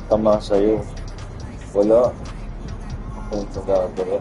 Tama sa'yo. Wala akong magagawa.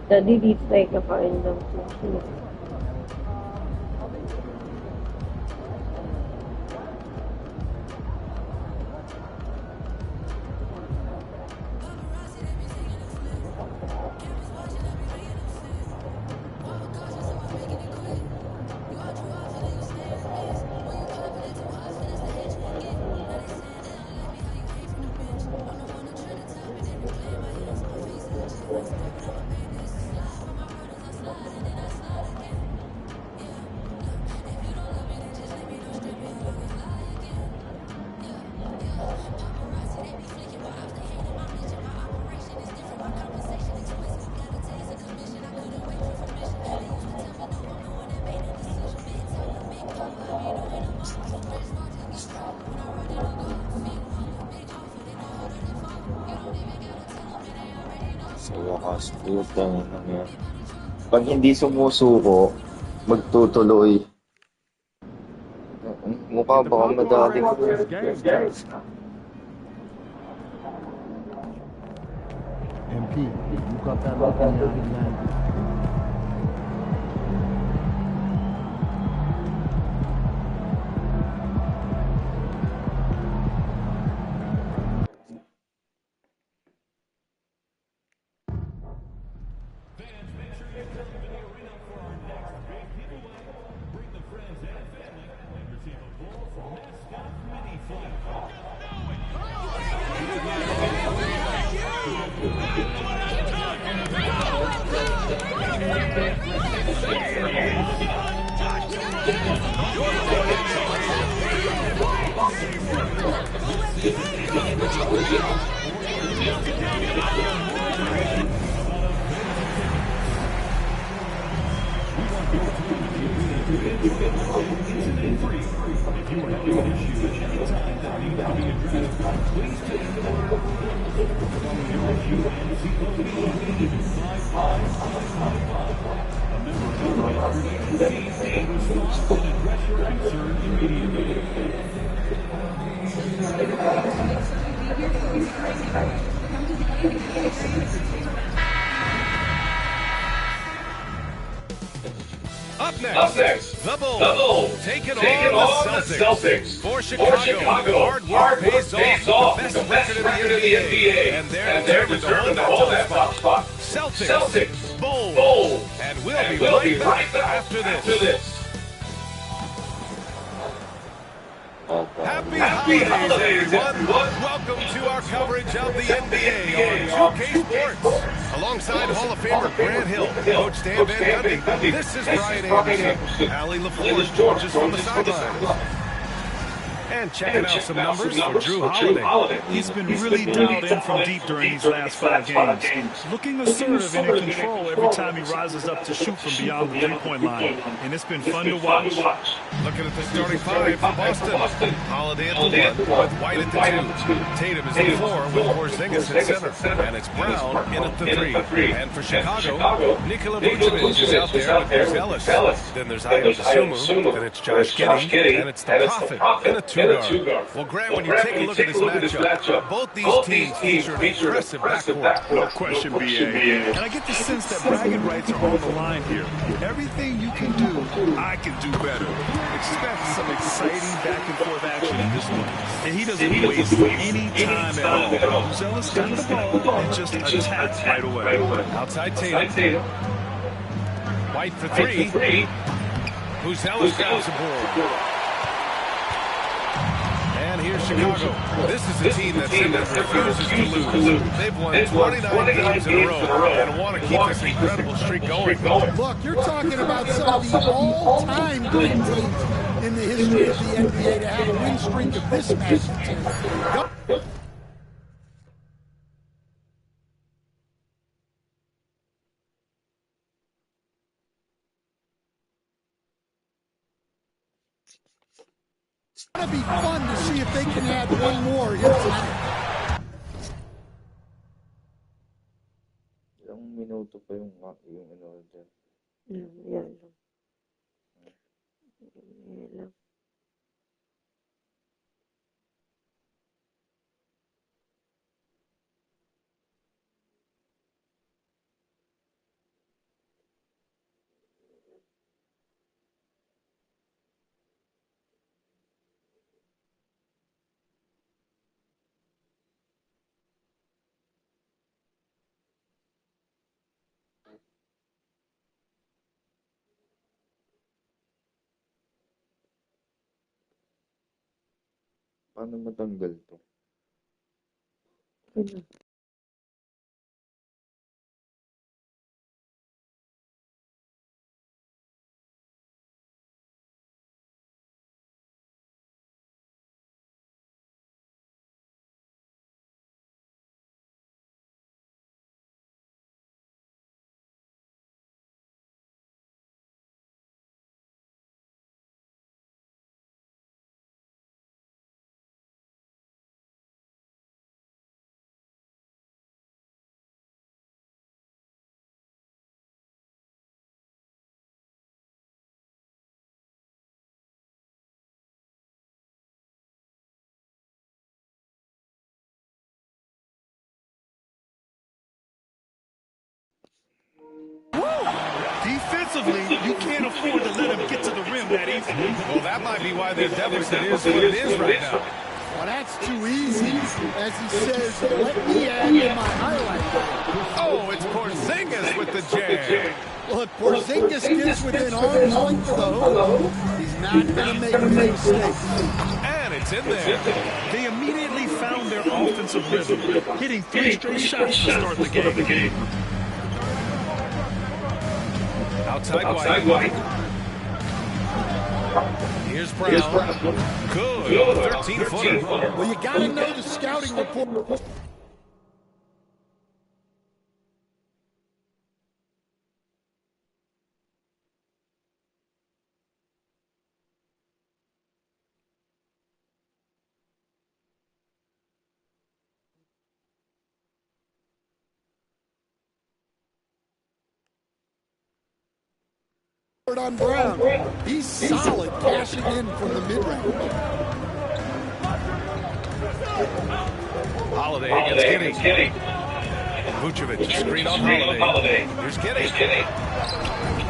Daddy, dito tayo kakain ng sushi. Sa wakas, putang ina yan. Pag hindi sumusuko, magtutuloy. Mukha baka madali. MP, you got that look in your eye. Up next, the Bulls take it on the Celtics. For Chicago, hard work pays off. The best record in the NBA. And they're deserving to hold that top spot. Celtics, Bulls. And we'll be right back after this. Happy holidays, everyone. Welcome to our coverage of the NBA on 2K Sports. Alongside Hall of Famer Grant Hill, Coach Stan Van Gundy, this is Brian Anderson. Allie LaFleur joins us from the sidelines. And checking out some numbers for Drew Holiday. He's been really dialed in from deep during these last 5 games. Looking assertive and in control every time he rises up to shoot from beyond the three-point line. And it's been fun to watch. Looking at the starting five for Boston. Holiday at the 1 with White at the 2. Tatum is at 4 with Porzingis at center. And it's Brown in at the 3. And for Chicago, Nikola Vucevic is out there with Bruce Ellis. Then there's Ayo Dosunmu, and it's Josh Giddey, and it's the Prophet in a 2-guard. Well, Grant, when you take a look at this matchup, both these teams feature an impressive backcourt. No question, B.A. And I get the sense that bragging rights are on the line here. Everything you can do, I can do better. Expect some exciting back-and-forth action in this one. And he doesn't waste any time at all. Zealous got the ball and just attacks right away. Outside Tatum. White for 3. Who's Ellis grabs the board. And here's Chicago. This is a team that simply refuses to lose. They've won 29 games in a row and want to keep this incredible streak going. Look, you're talking about some of the all-time great teams in the history of the NBA to have a win streak of this magnitude. It's going to be fun to see if they can add one more here tonight. Ilang minuto pa yung ano dyan. Yan lang. Yan lang. Paano matanggal to? Ano? Defensively, you can't afford to let him get to the rim that easy. Well, that might be why their deficit is what it is right now. Well, that's too easy. As he says, let me add in my highlight. Oh, it's Porzingis with the jam. Look, Porzingis gets within arm's length of the hoop. He's not going to make any mistakes. And it's in there. They immediately found their offensive rhythm, hitting 3 straight shots to start the game. Outside White. Here's Brown. Good. 13-footer. Well, you got to know the scouting report. On Brown. He's solid cashing in from the mid-range. Holiday against Giddey. Vucevic, screen on Holiday. Here's Giddey.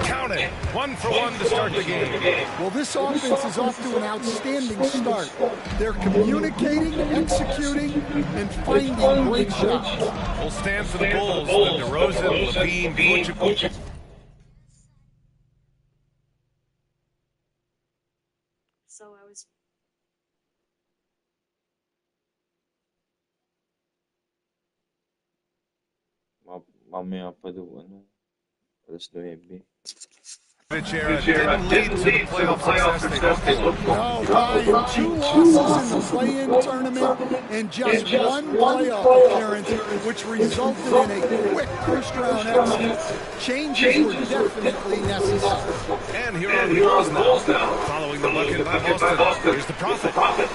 Count it. 1 for 1 to start the game. Well, this offense is off to an outstanding start. They're communicating, executing, and finding great shots. Will stand for the Bulls. Then DeRozan, Levine, Vucevic. So I was Mamaya pa daw, ano, alas 9. Era didn't lead to the playoff success they hoped for. No, Brian, 2 losses in the play-in tournament and just 1 playoff appearance, which resulted in a quick first-round exit. Changes were definitely necessary. And here are the Bulls now, following the bucket by Boston. Here's the Prophet.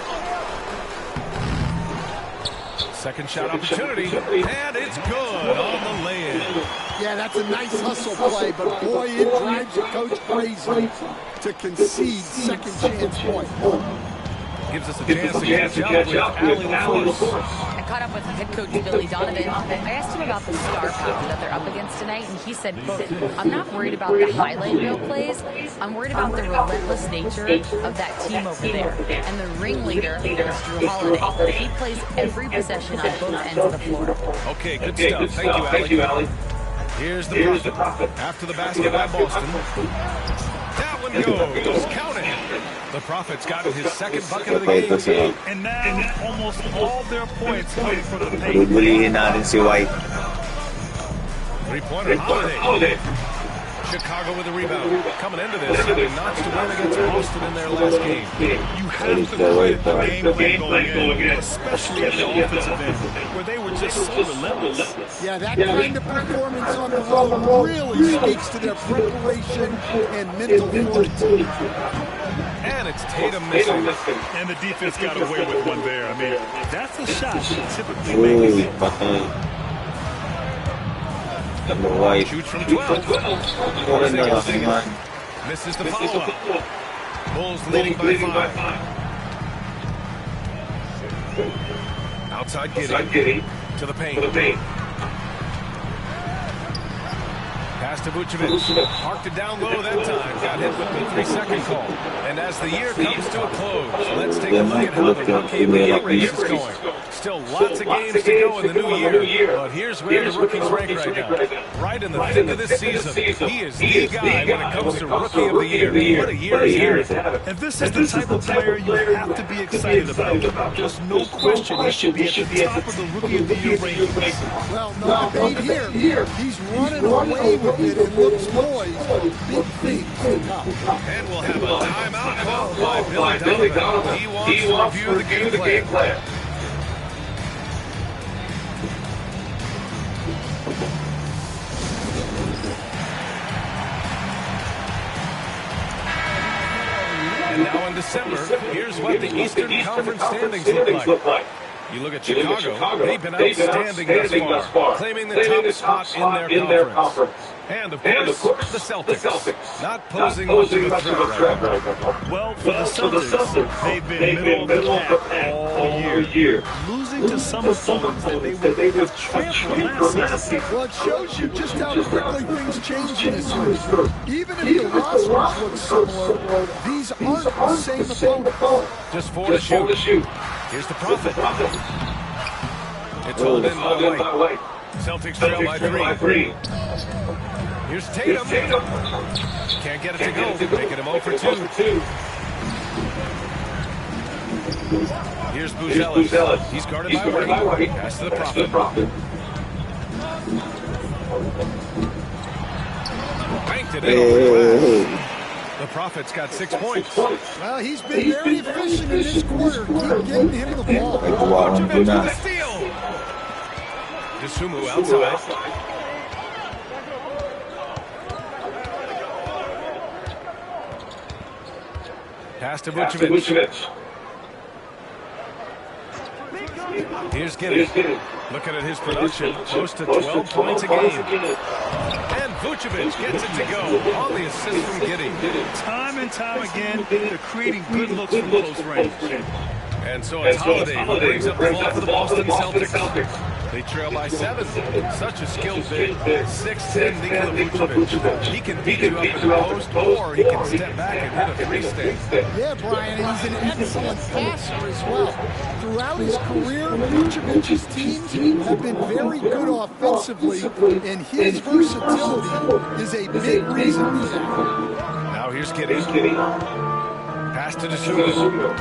Second shot opportunity, and it's good on the lay-in. Yeah, that's a nice hustle play, but boy, it drives a coach crazy to concede second chance point. Gives us a chance to catch up with Allie LaForce. I caught up with head coach Billy Donovan. I asked him about the star power that they're up against tonight, and he said, quote, I'm not worried about the highlight reel plays. I'm worried about the relentless nature of that team over there. And the ringleader is Drew Holiday. He plays every possession on both ends of the floor. Okay, good stuff. Thank you, Allie. Here's the Prophet. After the basket by Boston. That one goes. Count it. The Prophet's gotten his second bucket of the game. And now almost all their points coming from the paint. Bubulihin natin si White. Three-pointer Holiday. Chicago with a rebound. Coming into this, having notched a win against Boston in their last game. You have to credit the game plan going in, especially at the offensive end, where they were just so relentless. Yeah, that kind of performance on the road really speaks to their preparation and mental fortitude. And it's Tatum missing. And the defense got away with one there. I mean, that's a shot you typically make. White. Shoots from 12. Misses the follow-up. Bulls leading by 5. Outside Giddey to the paint. Pass to Vucevic. Parked it down low that time. Got hit with the 3-second call. And as the year comes to a close, let's take a look at how the Rookie of the Year race is going. Still lots of games to go in the new year, but here's where the rookies rank right now. Right in the thick of this season, he is the guy when it comes to Rookie of the Year. What a year he's had. And this is the type of player you have to be excited about. There's no question he should be at the top of the Rookie of the Year rankings. Well, no debate here. He's running away with it and looks poised for big things to come. And we'll have a timeout called by Billy Donovan. He wants to review the game plan. And now in December, here's what the Eastern Conference standings look like. You look at Chicago, they've been outstanding thus far, claiming the top spot in their conference. And, of course, the Celtics, not posing much of a threat right now. Well, for the Celtics, they've been middle of the pack all year, losing to some opponents that they would have trampled last season. Well, it shows you just how quickly things change in this series. Even if the rosters look similar, these aren't the same opponents. Just 4 to shoot. Here's the Prophet. It's hauled in by White. Celtics trail by 3. Here's Tatum. Can't get it to go. Making him 0 for 2. Here's Buzelis. He's guarded by White. Pass to the Prophet. Banked it in. The Prophet's got 6 points. Well, he's been very efficient in this quarter. Keep getting him the ball. Vucevic with a steal. Dosunmu outside. Pass to Vucevic. Here's Giddey. Looking at his production, close to 12 points a game. And Vucevic gets it to go on the assist from Giddey. Time and time again, they're creating good looks from close range. And so it's Holiday who brings up the ball for the Boston Celtics. They trail by 7. Such a skilled big. 6'10" Nikola Vucevic. He can beat you up in the post, or he can step back and hit a 3-step. Yeah, Brian, he's an excellent passer as well. Throughout his career, Vucevic's teams have been very good offensively, and his versatility is a big reason for that. Now here's Giddey. Pass to Dosunmu.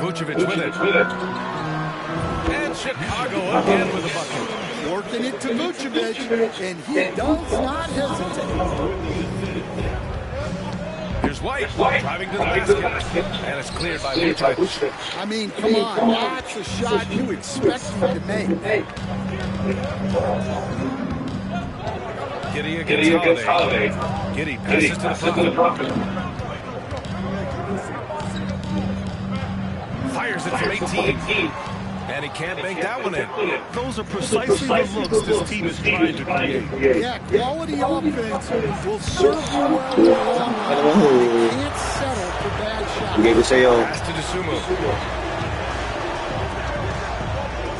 Vucevic with it. And Chicago again with a bucket. working it to Vucevic, and he does not hesitate. Here's White driving to the basket, and it's cleared by Vucevic. I mean, come on, that's a shot you expect him to make. Giddey against Holiday. Giddey passes to the Prophet. Fires it from 18. And he can't bank that one in. Those are precisely the looks this team is trying to create. Yeah, quality offense will serve you well in the long run. They can't settle for bad shots. Bigay ko sa'yo. Pass to Dosunmu.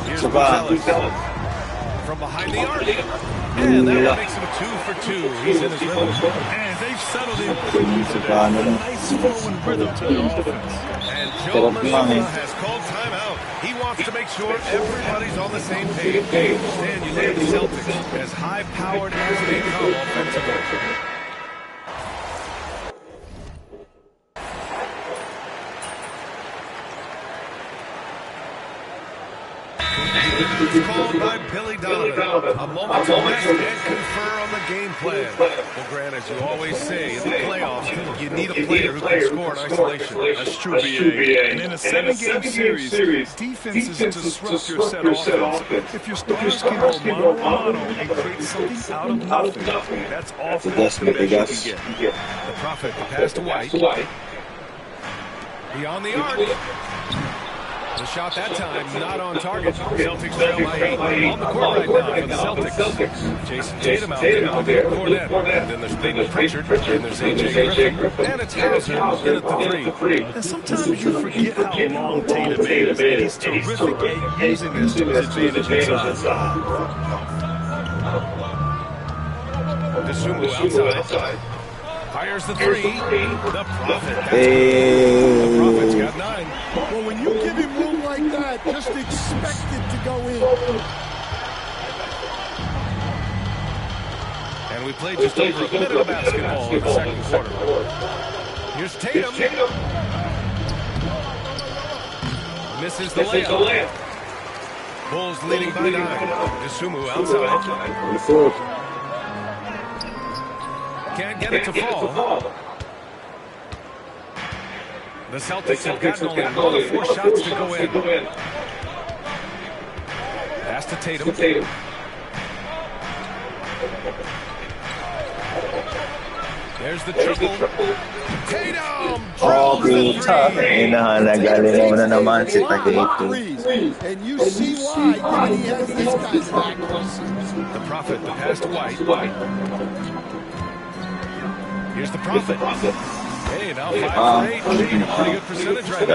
Here's Buzelis from behind the arc. And that one makes him 2 for 2. He's in his rhythm. And they've settled in quickly today. A nice flow and rhythm to their offense. And Joe Mazzulla has called timeout. He wants to make sure everybody's on the same page. Stan, you look at the Celtics, as high-powered as they come offensively. It's called by Billy Donovan. A moment to rest and confer on the game plan. Well, Grant, as you always say, in the playoffs, you need a player who can score in isolation. That's true, B.A. And in a 7-game series, defense is to disrupt your set offense. If your starters can go mano-a-mano and create something out of nothing, that's offense the best you can get. The Prophet, the pass to White. Beyond the arc. The shot that time, not on target. Celtics trail by 8. On the court right now for the Celtics. Jason Tatum out there, Cornette. And then there's Peyton Pritchard, and there's A.J. Griffin. And it's Hauser in at the 3. And sometimes you forget how long Tatum is, and he's terrific at using this to his advantage inside. Dosunmu outside. Fires the 3. The Prophet. Hey. The Prophet's got 9. Well, when you give him room like that, just expect it to go in. And we played just over a minute of basketball in the second quarter. Here's Tatum. Misses the layup. Bulls leading by 9. Dosunmu outside. Can't get it to fall. The Celtics have gotten only 1 of 4 shots to go in. Pass to Tatum. There's the triple. Tatum! Oh, puta. Nagaling mo na naman si Tagalog. And you see why, given he has this guy's accuracy. The Prophet, the pass to White. Here's the Prophet. Hey, now 5 for 8. Shooting a pretty good percentage right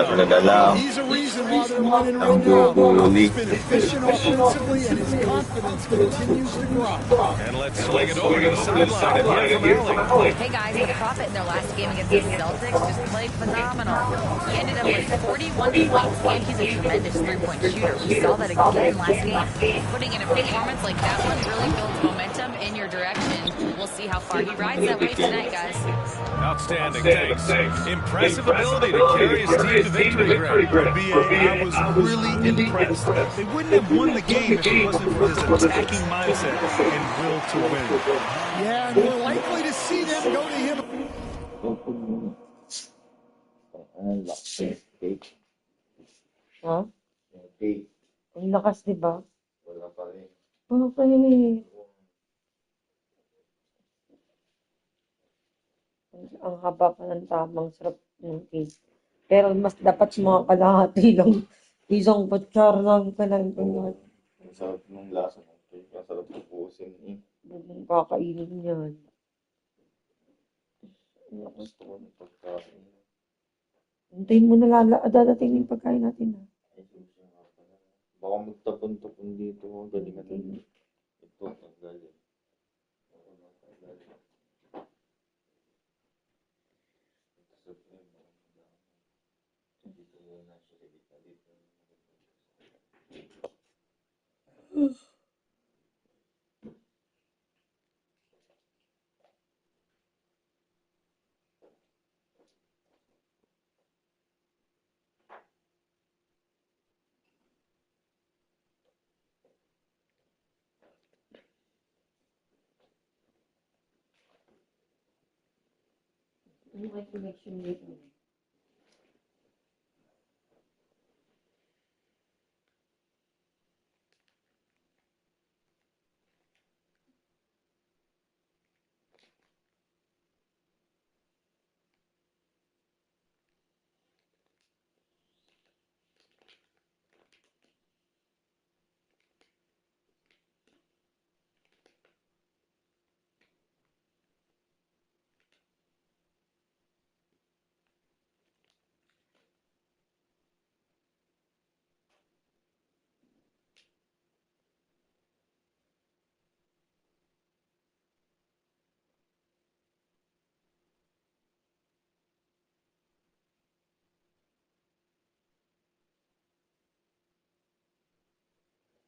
now. He's a reason why they're winning right now. He's been efficient offensively, and his confidence continues to grow. And let's swing it over to the sideline and hear from Allie. Hey guys, the Prophet in their last game against the Celtics just played phenomenal. He ended up with 41 points, and he's a tremendous three-point shooter. We saw that again last game. Putting in a performance like that one really builds momentum in your direction. We'll see how far he rides that wave tonight, guys. Outstanding, thanks. Impressive ability to carry his team to victory, Greg. B.A., I was really impressed. They wouldn't have won the game if it wasn't for his attacking mindset and will to win. Yeah, and we're likely to see them go to him. Ha? Okay. Ang lakas, di ba? Wala pa rin. Okay. Ang haba pa ng tamang sarap ng cake. Pero mas dapat mga kalahati lang. Isang kutsara lang kailangan ko yun. Ang sarap ng lasa ng cake. Ang sarap pupusin eh. Huwag kakainin yan. Gusto ko ng pagkain. Hintayin mo na dadating yung pagkain natin. Ha? Baka magtapon-tapon dito. Galingan din. Ito, ang galing. Ano may connection dito?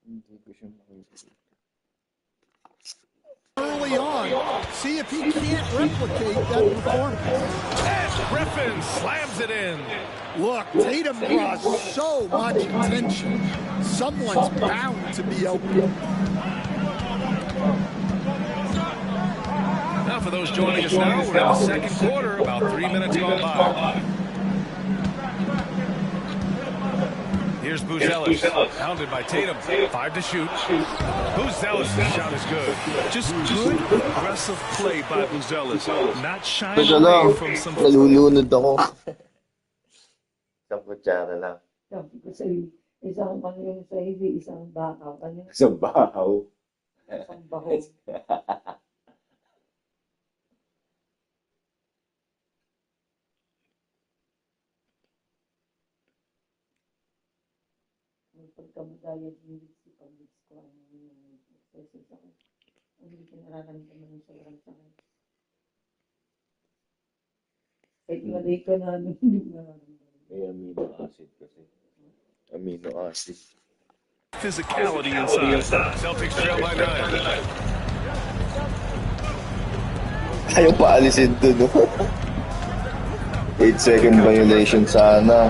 Hindi ko siya makikita. Early on, see if he can't replicate that performance. And Griffin slams it in. Look, Tatum draws so much attention. Someone's bound to be open. Now for those joining us now, we're in the second quarter, about 3 minutes gone by. Here's Buzelis, hounded by Tatum. 5 to shoot. Buzelis' shot is good. Just good, aggressive play by Buzelis. Not shying Teka lang, away from some... nalulunod ako. Isang kutsara lang. Sabi ko sa iyo, isang ano yung sa iyo, isang bakaw. Ano yung Isang bahaw. isang baho. Pagkamadaya din si pag-mix ko yung exercise ako. Hindi ko nararamdaman yung sobrang sakit. Kahit malay ko na hindi ko nararamdaman. May amino acid kasi. Amino acid. Physicality inside. Celtics trail by 9. Ayaw pa alisin to, no? 8-second violation sana.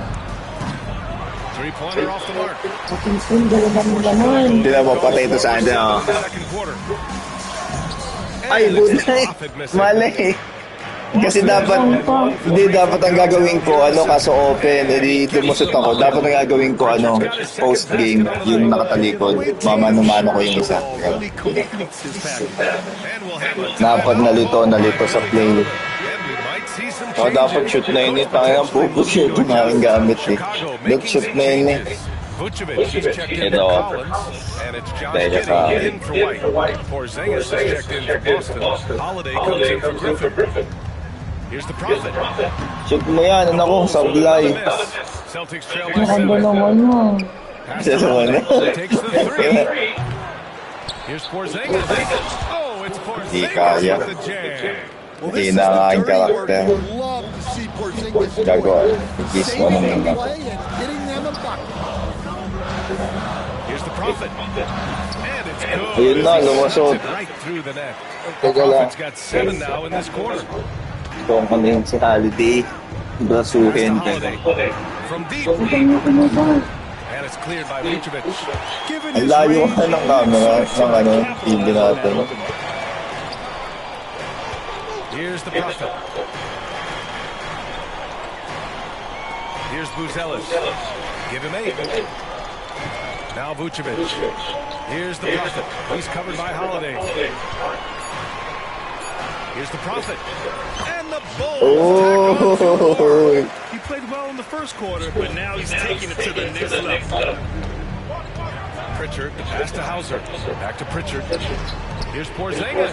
Three-pointer off the mark. Pakinsin, dalawang naman. Hindi na mapatay ito sa atin, oh. Second quarter. Ay, bunay! Mali! Kasi dapat, hindi dapat ang gagawin ko, kaso open, edi lumusot ako. Dapat ang gagawin ko, post-game, yung nakatalikod. Mamano-mano ko yung isa. Really completes his package. And we'll have a Dapat nalito sa play. and we might see some O, dapat shoot na yun eh. Tangin ang pupushoot yung aking gamit eh. Look, shoot na yun eh. Vucevic is checked in for Ito. Collins, and it's Josh Dahil Giddey sa- in for White. Porzingis is checked in for Boston. Holiday comes in for Griffin. Here's the Prophet. Shoot mo yan, ko, sablay. Celtics trail by Maganda 7. naman yun. Pass to Dalawa na. Holiday, takes the 3. Here's Porzingis. Oh, it's Di Porzingis kaya. with the jam. Well, Hindi this is na the aking dirty work karakter. you would love to see Porzingis Gagawa. doing. Igis mo Saving nung the play and getting them a bucket. Here's the Prophet. And it's good. Ayun na, He lumusot. sends it right through the net. Teka lang. Prophet's got 7 now in this quarter. Ito ang kanina si Holiday. Brasuhin. Holiday from deep. And it's cleared by Vucevic. Given Ang his layo range, ka ng camera ng TV natin. Here's the Prophet. Here's Buzelis. Give him 8. Now Vucevic. Here's the Prophet. He's covered by Holiday. Here's the Prophet. And the Bulls. Oh! He played well in the first quarter, but now he's taking it to the next level. Pritchard, the pass to Hauser. Back to Pritchard. Here's Porzingis.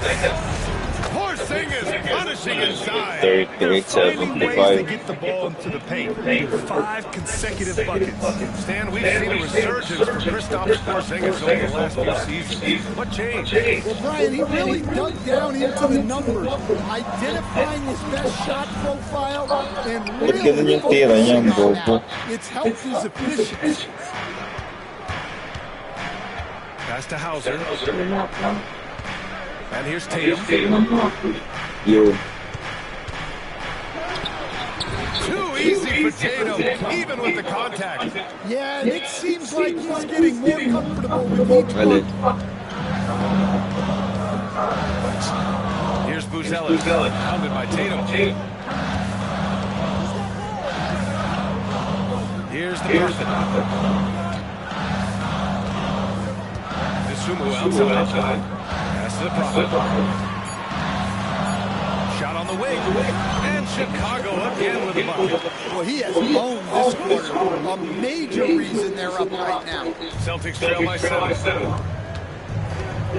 Porzingis punishing inside. 38, Finding ways to 75. get the ball into the paint. 5 consecutive buckets. Stan, we've seen a resurgence from Kristaps Porzingis over the last few seasons. What changed? well, Brian, he really dug down into the numbers, identifying his best shot profile and Ba't ganun really yung tira niya, focusing on bobo? that. It's helped his efficiency. Pass to Hauser. And here's Tatum. Yun. Too easy for Tatum, even with the contact. Yeah, and it seems like he's getting more comfortable with each Mali. one. Here's Buzelis, hounded by Tatum. Here's the prophet. Sumu outside. Pass to the prophet. Shot on the wing. And Chicago again with a bucket. Well, he has owned this quarter. A major reason they're up right now. Celtics trail by 7.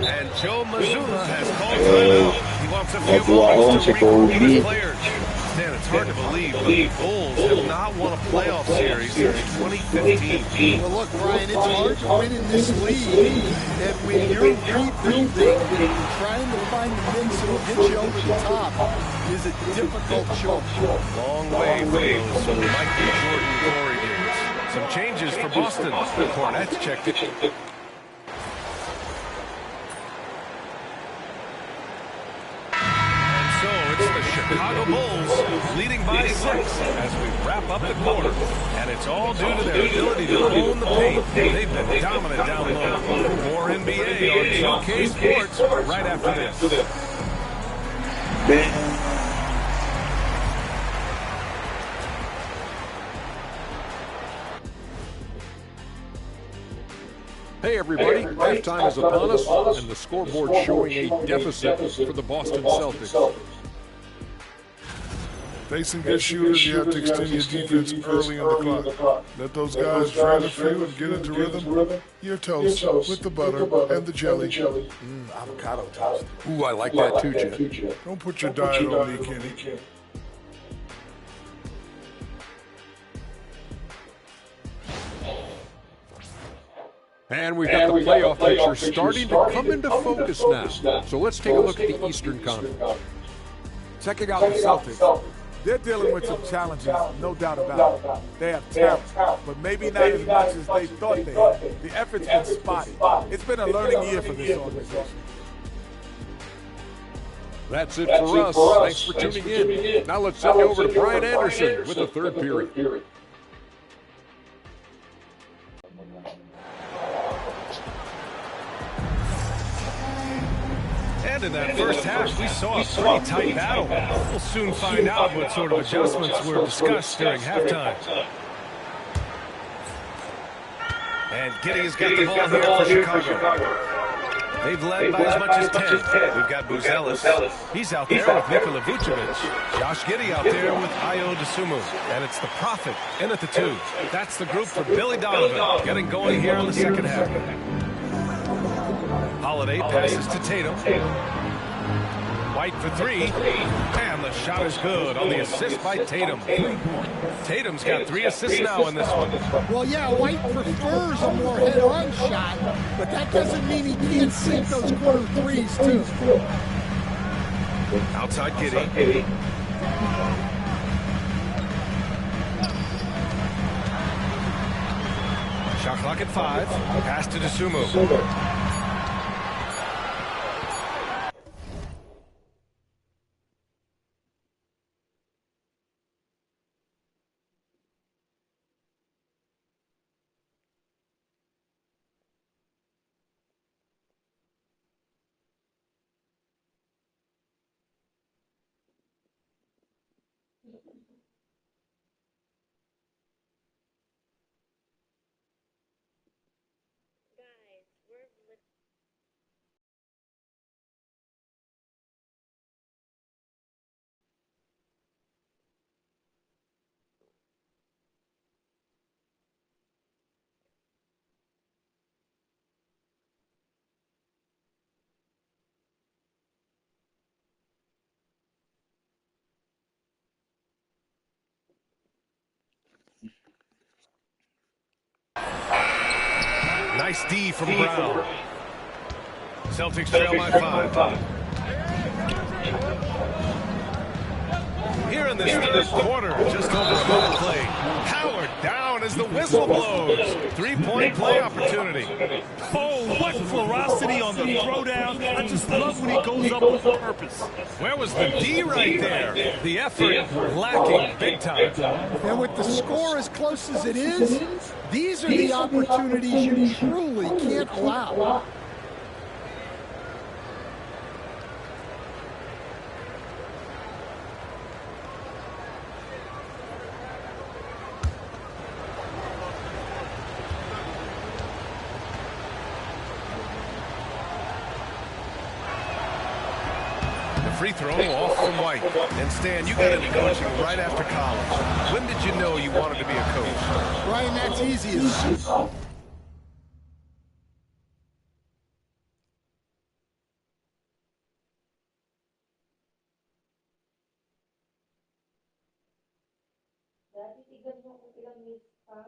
And Joe Mazzulla has called timeout. He wants a few moments to regroup his players. Man, it's hard to believe, but the Bulls have not won a playoff series since 2015. Well, look, Brian, it's hard to win in this league. And when you're rebuilding, trying to find the mix that will get you over the top is a difficult job. Long way for those Michael Jordan glory days. Some changes for Boston. The Hornets checked it. Chicago Bulls leading by 6 as we wrap up the quarter. And it's all due to their ability to own the paint. They've been dominant down low. More NBA on 2K Sports right after this. Hey everybody, halftime is upon us, and the scoreboard showing a deficit for the Boston Celtics. Facing good shooters, you have to extend your defense early in the clock. Let those guys drive a few and get into rhythm. Your toast with the butter and the jelly. Avocado toast. Ooh, I like that too, Jet. Don't put your diet on me, Kenny. And we've got the playoff picture starting to come into focus now. So let's take a look at the Eastern Conference. Checking out the Celtics. They're dealing with some challenges, no doubt about it. They have talent, but maybe not as much as they thought they had. The effort's been spotty. It's been a learning year for this organization. That's it for us. Thanks for tuning in. Now let's send you over to Brian Anderson with the third period. And in that first half, we saw a pretty tight battle. We'll soon find out what sort of adjustments were discussed during halftime. And Giddey has got the ball here for Chicago. They've led by as much as 10. We've got Buzelis. He's out there with Nikola Vucevic. Josh Giddey out there with Ayo Dosunmu. And it's the Prophet in at the 2. That's the group for Billy Donovan getting going here in the second half. Holiday passes to Tatum. White for 3. And the shot is good on the assist by Tatum. Tatum's got 3 assists now in this one. Well, yeah, White prefers a more head-on shot, but that doesn't mean he can't sink those corner threes, too. Outside Giddey. Shot clock at 5. Pass to Dosunmu. Nice D from Brown. Celtics trail by 5. Here in this third quarter, just over a minute play. Howard down as the whistle blows. 3-point play opportunity. Oh, what ferocity on the throwdown. I just love when he goes up with purpose. Where was the D right there? The effort lacking big time. And with the score as close as it is, these are the opportunities you truly can't allow. free throw off from White. And Stan, you got into coaching right after college. When did you know you wanted to be a coach? Brian, that's easy. Dati tigan mo kung ilang minutes pa.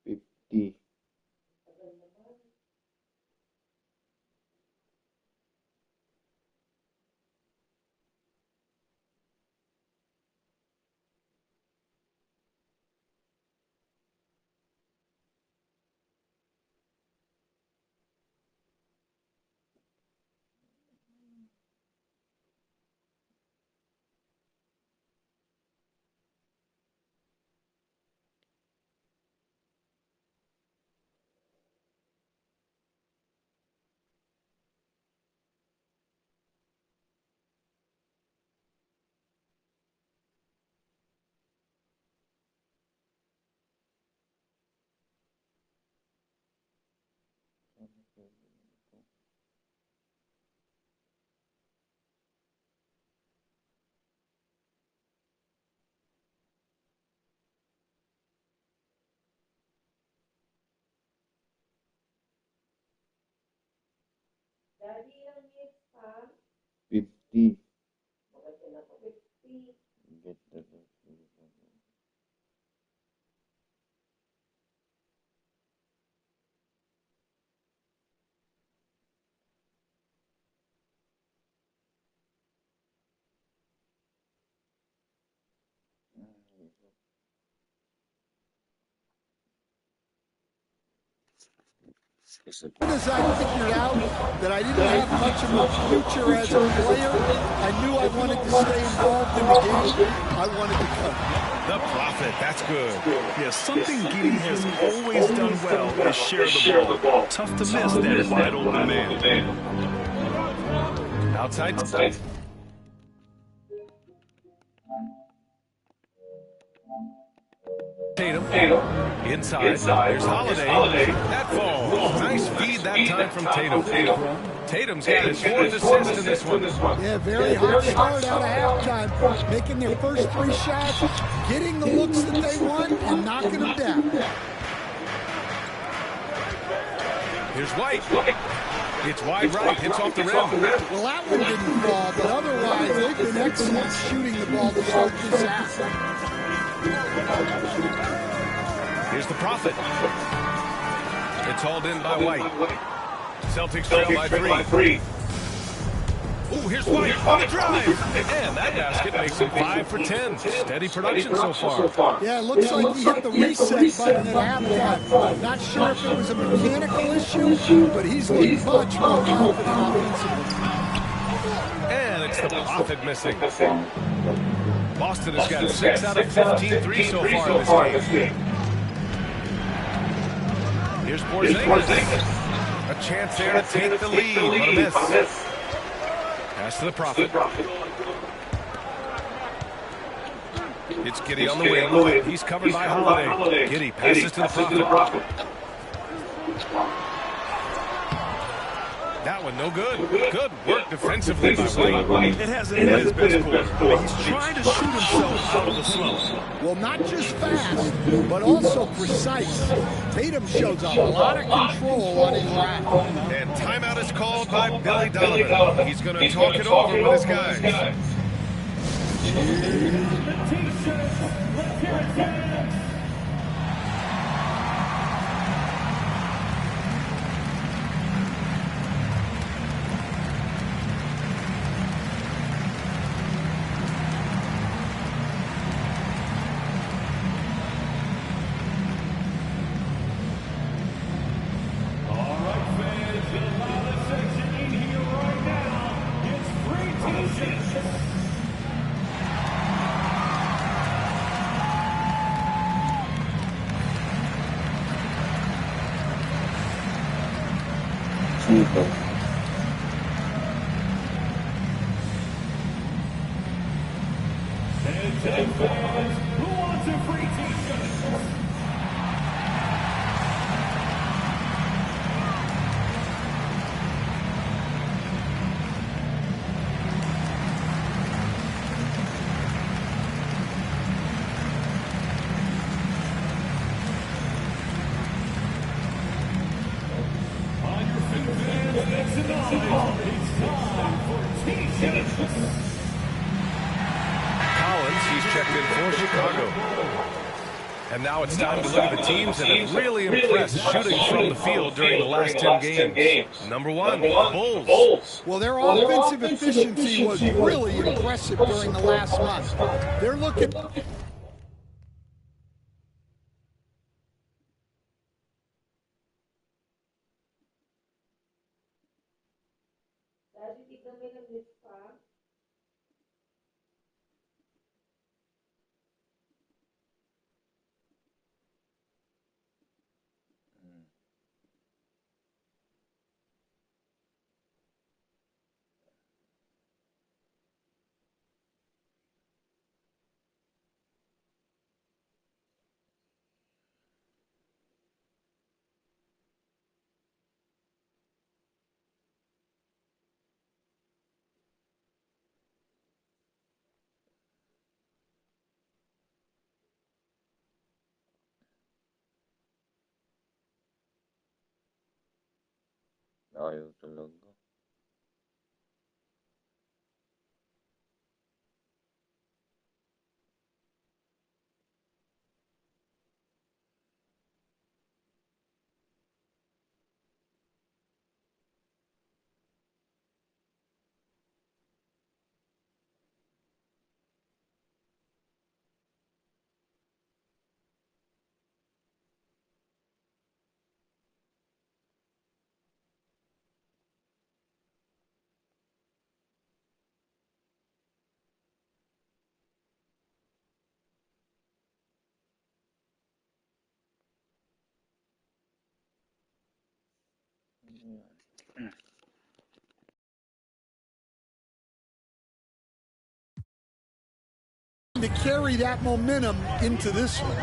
50. Tagal naman. Dati ilang minutes pa. 50. Bakit sila po 50? Get the As soon as I figured out that I didn't have much of a future as a player, I knew I wanted to stay involved in the game. I wanted to coach. The Prophet, that's good. Yeah, something Giddey has always done well is share the ball. Tough to miss that wide open man. Outside. Tatum. Inside. There's Holiday. That falls. Nice feed that time from Tatum. Tatum's got his fourth assist in this one. Yeah, very hot start out of halftime. Making their first 3 shots, getting the looks that they want, and knocking them down. Here's White. It's wide right. Hits off the rim. Well, that one didn't fall, but otherwise, they've been excellent shooting the ball to start this half. Here's the Prophet. It's hauled in by White. Celtics trail by 3. Ooh, here's White on the drive. And that basket makes him 5 for 10. Steady production so far. Yeah, it looks like he hit the reset button at halftime. Not sure if it was a mechanical issue, but he's looking much more confident offensively. And it's the Prophet missing. Boston has got 6 out of 15 threes so far in this game. Here's Porzingis. A chance there to take the lead. What a miss. Pass to the Prophet. It's Giddey on the wing. He's covered by Holiday. Giddey passes to the Prophet. That one no good. Good work defensively by White. It hasn't been his best quarter. He's trying to shoot himself out of the slump. Well, not just fast, but also precise. Tatum shows a lot of control on his route. And timeout is called by Billy Donovan. He's going to talk it over with his guys. Collins, he's checked in for Chicago. And now it's time to look at the teams that have really impressed shooting from the field during the last 10 games. Number one, Bulls. Well, their offensive efficiency was really impressive during the last month. They're looking... Ayaw talaga. to carry that momentum into this one.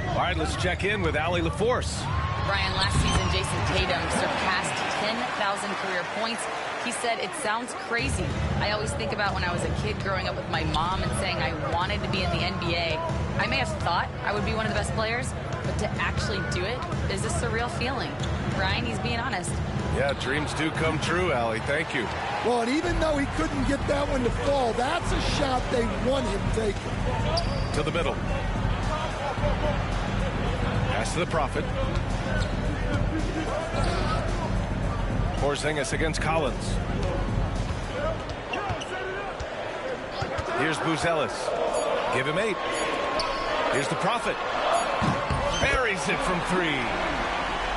All right, let's check in with Allie LaForce. Brian, last season, Jason Tatum surpassed 10,000 career points. He said, it sounds crazy. I always think about when I was a kid growing up with my mom and saying I wanted to be in the NBA. I may have thought I would be one of the best players, but to actually do it is a surreal feeling. Brian, he's being honest. Yeah, dreams do come true, Allie. Thank you. Well, and even though he couldn't get that one to fall, that's a shot they want him taking. To the middle. Pass to the Prophet. Porzingis against Collins. Here's Buzelis. Give him 8. Here's the Prophet. Buries it from 3.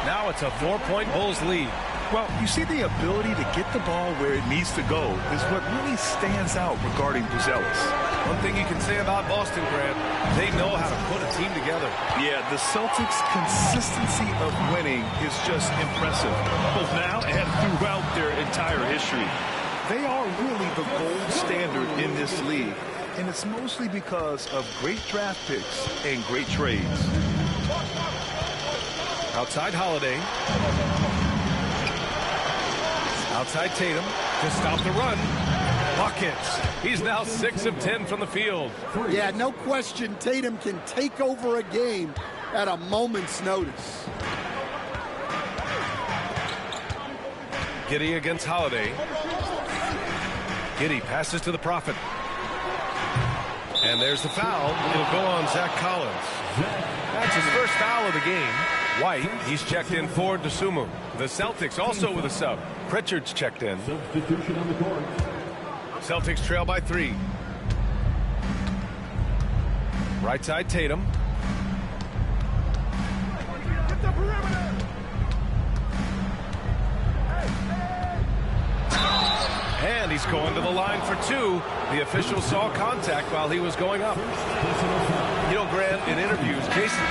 Now it's a 4-point Bulls lead. Well, you see, the ability to get the ball where it needs to go is what really stands out regarding Buzelis. One thing you can say about Boston, Grant, they know how to put a team together. Yeah, the Celtics' consistency of winning is just impressive, both now and throughout their entire history. They are really the gold standard in this league, and it's mostly because of great draft picks and great trades. Outside Holiday. Outside Tatum to stop the run. Buckets. He's now 6 of 10 from the field. Yeah, no question Tatum can take over a game at a moment's notice. Giddey against Holiday. Giddey passes to the Prophet. And there's the foul. It'll go on Zach Collins. That's his first foul of the game. White, he's checked in for Dosunmu. The Celtics also with a sub. Pritchard's checked in. Substitution on the court. Celtics trail by 3. Right side Tatum. And he's going to the line for 2. The official saw contact while he was going up. You know, Grant, in interviews, Jason...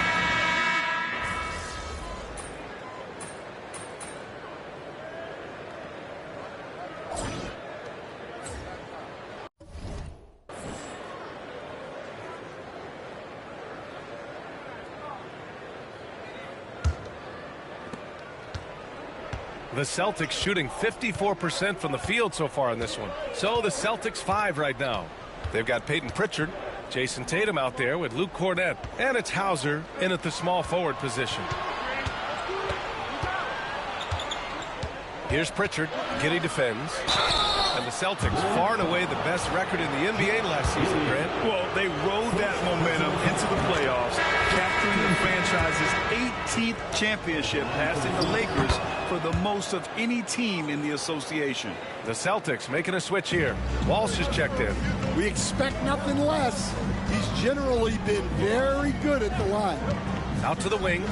The Celtics shooting 54% from the field so far in this one. So the Celtics 5 right now. They've got Peyton Pritchard, Jason Tatum out there with Luke Cornett, and it's Hauser in at the small forward position. Here's Pritchard. Giddy defends. And the Celtics, far and away the best record in the NBA last season, Grant. Well, they rode that momentum into the playoffs, capturing the franchise's 18th championship, passing the Lakers for the most of any team in the association. The Celtics making a switch here. Walsh is checked in. We expect nothing less. He's generally been very good at the line. Out to the wing.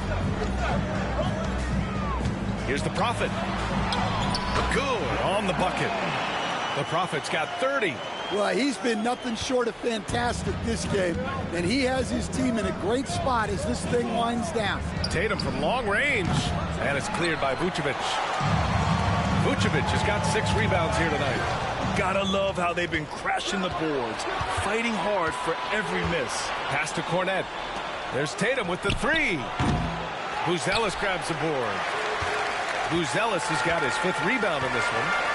Here's the Prophet. Good on the bucket. The Prophet's got 30. Well, he's been nothing short of fantastic this game, and he has his team in a great spot as this thing winds down. Tatum from long range, and it's cleared by Vucevic. Vucevic has got 6 rebounds here tonight. Gotta love how they've been crashing the boards, fighting hard for every miss. Pass to Cornette. There's Tatum with the 3. Buzelis grabs the board. Buzelis has got his 5th rebound in this one.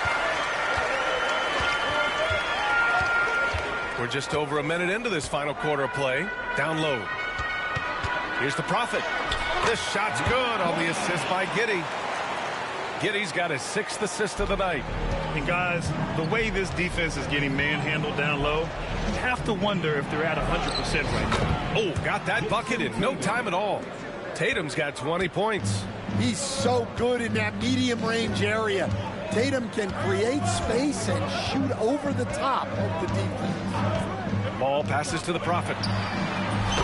We're just over a minute into this final quarter of play. Down low. Here's the Prophet. This shot's good on the assist by Giddy. Giddy's got his 6th assist of the night. And guys, the way this defense is getting manhandled down low, you have to wonder if they're at 100% right now. Oh, got that bucket in no time at all. Tatum's got 20 points. He's so good in that medium range area. Tatum can create space and shoot over the top of the defense. Ball passes to the Prophet.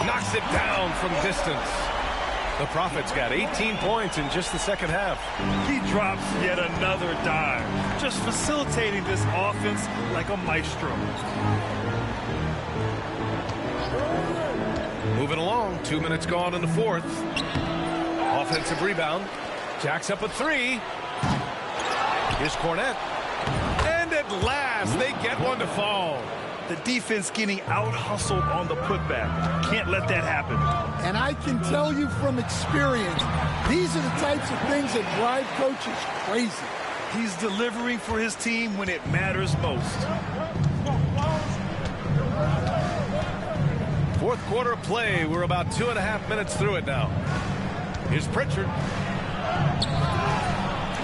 Knocks it down from distance. The Prophet's got 18 points in just the second half. He drops yet another dime, just facilitating this offense like a maestro. Moving along, 2 minutes gone in the fourth. Offensive rebound. Jacks up a 3. Here's Cornette. And at last, they get one to fall. The defense getting out-hustled on the putback. Can't let that happen. And I can tell you from experience, these are the types of things that drive coaches crazy. He's delivering for his team when it matters most. Fourth quarter of play. We're about 2.5 minutes through it now. Here's Pritchard.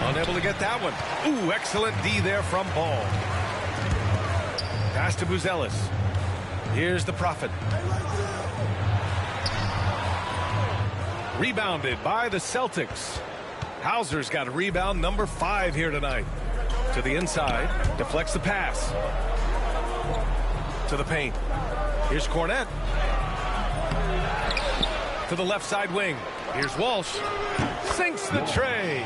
Unable to get that one. Ooh, excellent D there from Ball. Pass to Buzelis. Here's the Prophet. Rebounded by the Celtics. Hauser's got a rebound number 5 here tonight. To the inside. Deflects the pass. To the paint. Here's Cornette. To the left side wing. Here's Walsh. Sinks the tray.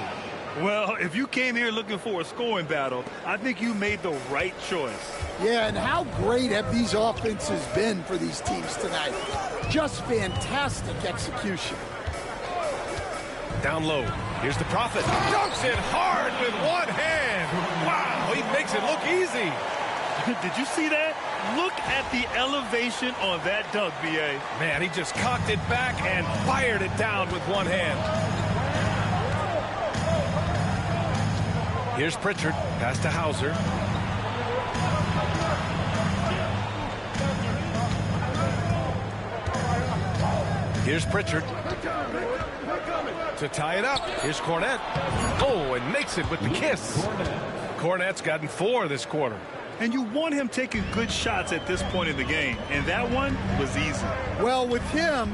Well, if you came here looking for a scoring battle, I think you made the right choice. Yeah, and how great have these offenses been for these teams tonight? Just fantastic execution. Down low. Here's the Prophet. Dunks it hard with one hand. Wow, he makes it look easy. Did you see that? Look at the elevation on that dunk, B.A. Man, he just cocked it back and fired it down with one hand. Here's Pritchard. Pass to Hauser. Here's Pritchard. To tie it up. Here's Cornette. Oh, and makes it with the kiss. Cornette's gotten 4 this quarter. And you want him taking good shots at this point in the game. And that one was easy. Well, with him,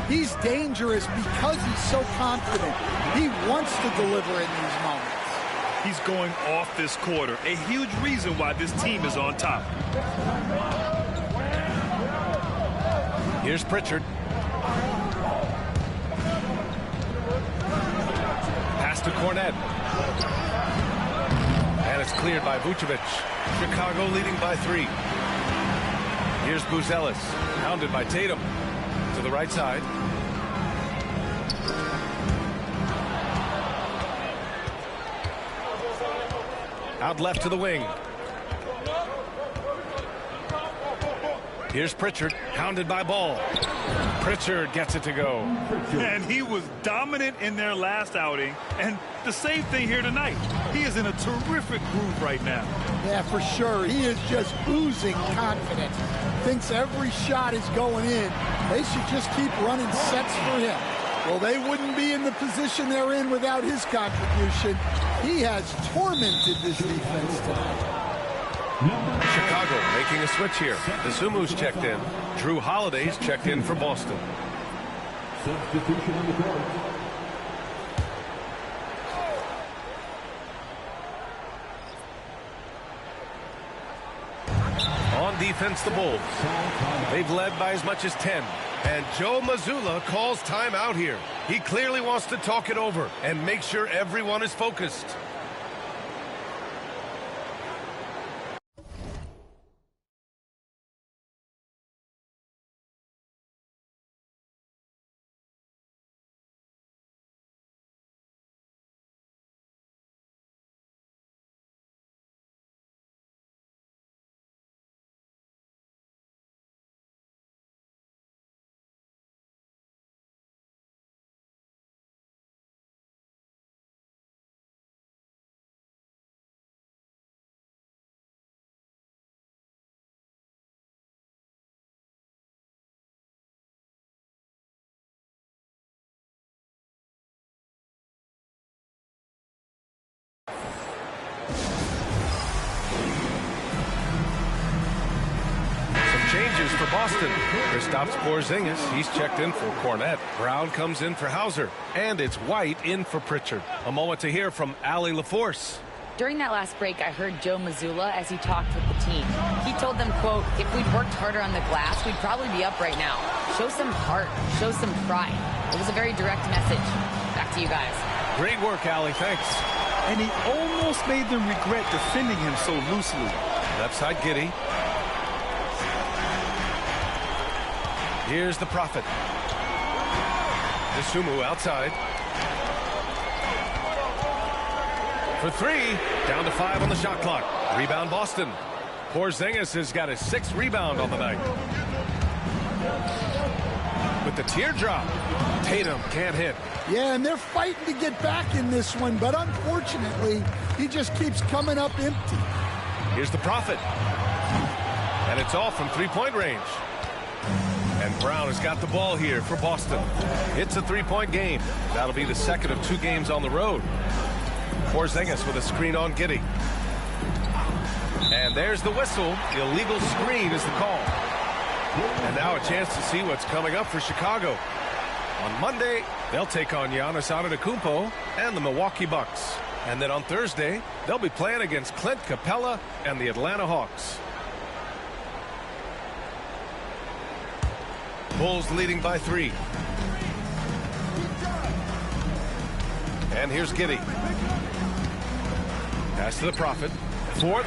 he's dangerous because he's so confident. He wants to deliver in these moments. He's going off this quarter. A huge reason why this team is on top. Here's Pritchard. Pass to Cornette. And it's cleared by Vucevic. Chicago leading by 3. Here's Buzelis. Hounded by Tatum. To the right side. Out left to the wing. Here's Pritchard, hounded by Ball. Pritchard gets it to go. And he was dominant in their last outing. And the same thing here tonight. He is in a terrific groove right now. Yeah, for sure. He is just oozing confidence. Thinks every shot is going in. They should just keep running sets for him. Well, they wouldn't be in the position they're in without his contribution. He has tormented this defense tonight. Chicago making a switch here. The Sumu's checked in. Drew Holiday's checked in for Boston. Substitution on the court. On defense, the Bulls. They've led by as much as 10. And Joe Mazzulla calls timeout here. He clearly wants to talk it over and make sure everyone is focused. Changes for Boston. Kristaps Porzingis, he's checked in for Cornette. Brown comes in for Hauser. And it's White in for Pritchard. A moment to hear from Allie LaForce. During that last break, I heard Joe Mazzulla as he talked with the team. He told them, quote, if we'd worked harder on the glass, we'd probably be up right now. Show some heart. Show some pride. It was a very direct message. Back to you guys. Great work, Allie. Thanks. And he almost made them regret defending him so loosely. Left side, Giddey. Here's the Prophet. The Sumu outside. For three, down to 5 on the shot clock. Rebound Boston. Porzingis has got his 6th rebound on the night. With the teardrop, Tatum can't hit. Yeah, and they're fighting to get back in this one, but unfortunately, he just keeps coming up empty. Here's the Prophet. And it's all from three-point range. And Brown has got the ball here for Boston. It's a three-point game. That'll be the second of 2 games on the road. Porzingis with a screen on Giddey. And there's the whistle. Illegal screen is the call. And now a chance to see what's coming up for Chicago. On Monday, they'll take on Giannis Antetokounmpo and the Milwaukee Bucks. And then on Thursday, they'll be playing against Clint Capella and the Atlanta Hawks. Bulls leading by 3. And here's Giddey. Pass to the Prophet. 4-3.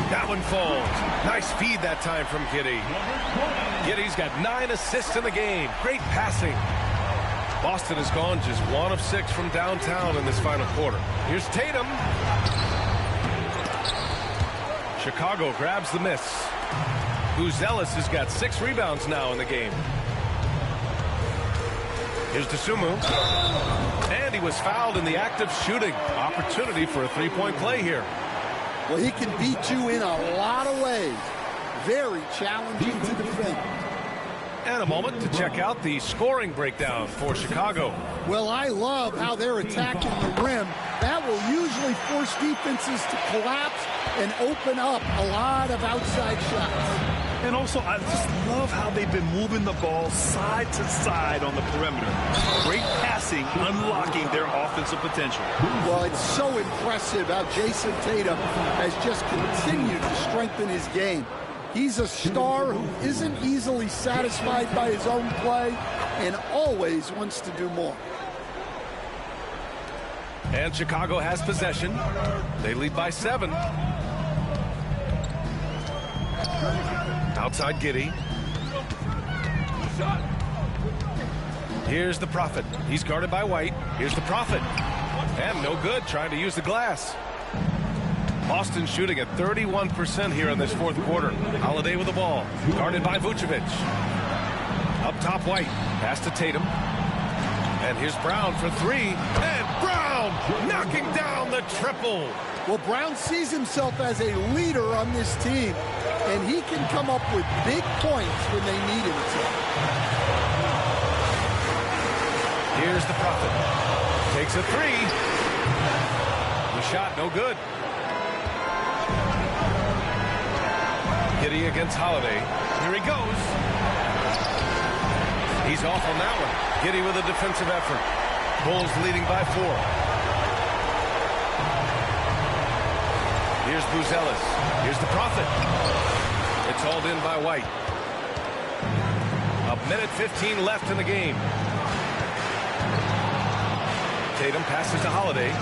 That one falls. Nice feed that time from Giddey. Giddey's got 9 assists in the game. Great passing. Boston has gone just 1 of 6 from downtown in this final quarter. Here's Tatum. Chicago grabs the miss. Uzelis has got 6 rebounds now in the game. Here's Dosunmu. And he was fouled in the act of shooting. Opportunity for a 3-point play here. Well, he can beat you in a lot of ways. Very challenging to defend. And a moment to check out the scoring breakdown for Chicago. Well, I love how they're attacking the rim. That will usually force defenses to collapse and open up a lot of outside shots. And also, I just love how they've been moving the ball side to side on the perimeter. Great passing, unlocking their offensive potential. Well, it's so impressive how Jason Tatum has just continued to strengthen his game. He's a star who isn't easily satisfied by his own play and always wants to do more. And Chicago has possession. They lead by 7. Outside Giddey. Here's the Prophet. He's guarded by White. Here's the Prophet. And no good, trying to use the glass. Boston shooting at 31% here in this 4th quarter. Holiday with the ball. Guarded by Vucevic. Up top, White. Pass to Tatum. And here's Brown for 3. And Brown knocking down the triple. Well, Brown sees himself as a leader on this team, and he can come up with big points when they need him to. Here's the Prophet. Takes a three. The shot, no good. Giddy against Holiday. Here he goes. He's off on that one. Giddy with a defensive effort. Bulls leading by 4. Here's Buzelis. Here's the Prophet. It's hauled in by White. A minute 15 left in the game. Tatum passes to Holiday.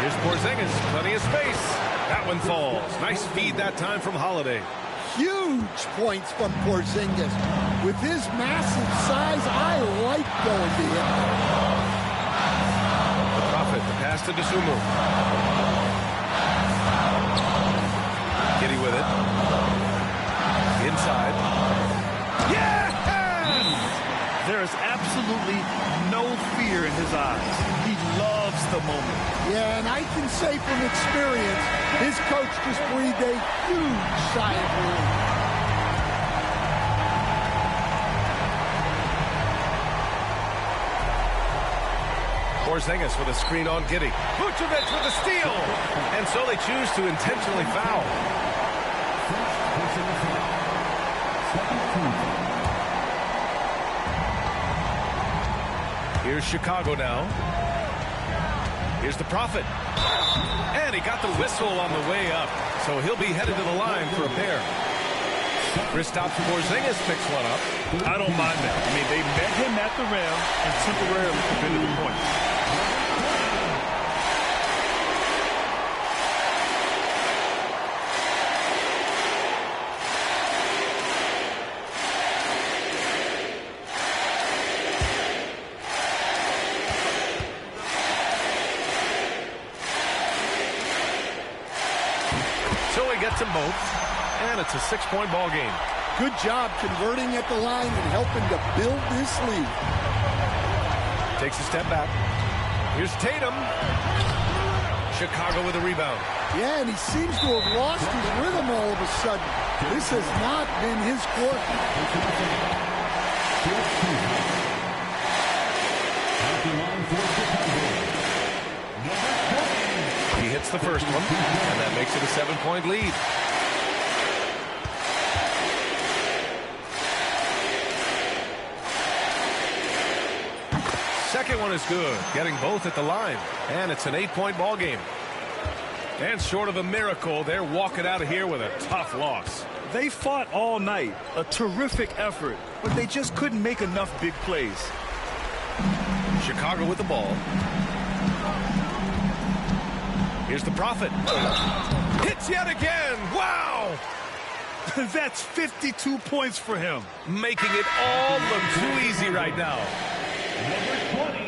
Here's Porzingis. Plenty of space. That one falls. Nice feed that time from Holiday. Huge points from Porzingis. With his massive size, I like going to him. The Prophet, the pass to Dosunmu. Giddy with it. Inside. Yes! There is absolutely no fear in his eyes. He loves the moment. Yeah, and I can say from experience, his coach just breathed a huge sigh of relief. Porzingis with a screen on Giddy. Vucevic with a steal. And so they choose to intentionally foul. Here's Chicago now. Here's the Prophet. And he got the whistle on the way up. So he'll be headed to the line for a pair. Kristaps Porzingis picks one up. I don't mind that. I mean, they met him at the rim and temporarily prevented the points. So he gets them both, and it's a 6-point ball game. Good job converting at the line and helping to build this lead. Takes a step back. Here's Tatum. Chicago with a rebound. Yeah, and he seems to have lost his rhythm all of a sudden. This has not been his court. He hits the first one, and that makes it a 7-point lead. Second one is good, getting both at the line, and it's an 8-point ball game. And short of a miracle, they're walking out of here with a tough loss. They fought all night, a terrific effort, but they just couldn't make enough big plays. Chicago with the ball. Here's the Prophet. Hits yet again. Wow! That's 52 points for him. Making it all look too easy right now. Number 20.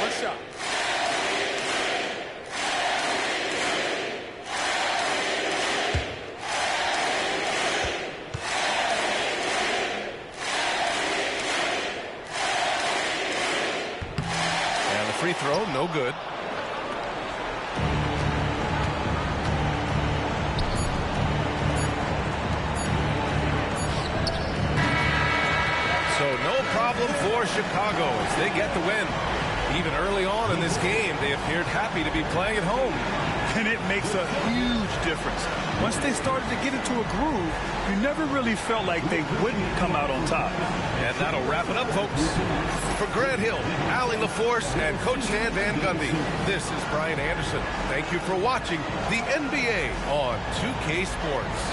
One shot. And the free throw, no good. So no problem for Chicago as they get the win. Even early on in this game, they appeared happy to be playing at home. And it makes a huge difference. Once they started to get into a groove, you never really felt like they wouldn't come out on top. And that'll wrap it up, folks. For Grant Hill, Allie LaForce, and Coach Dan Van Gundy, this is Brian Anderson. Thank you for watching the NBA on 2K Sports.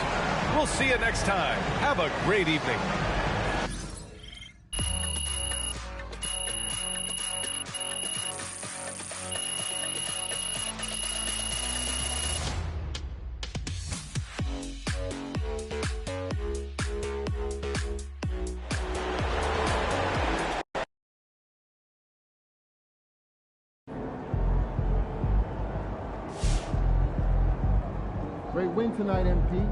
We'll see you next time. Have a great evening. Great win tonight, MP.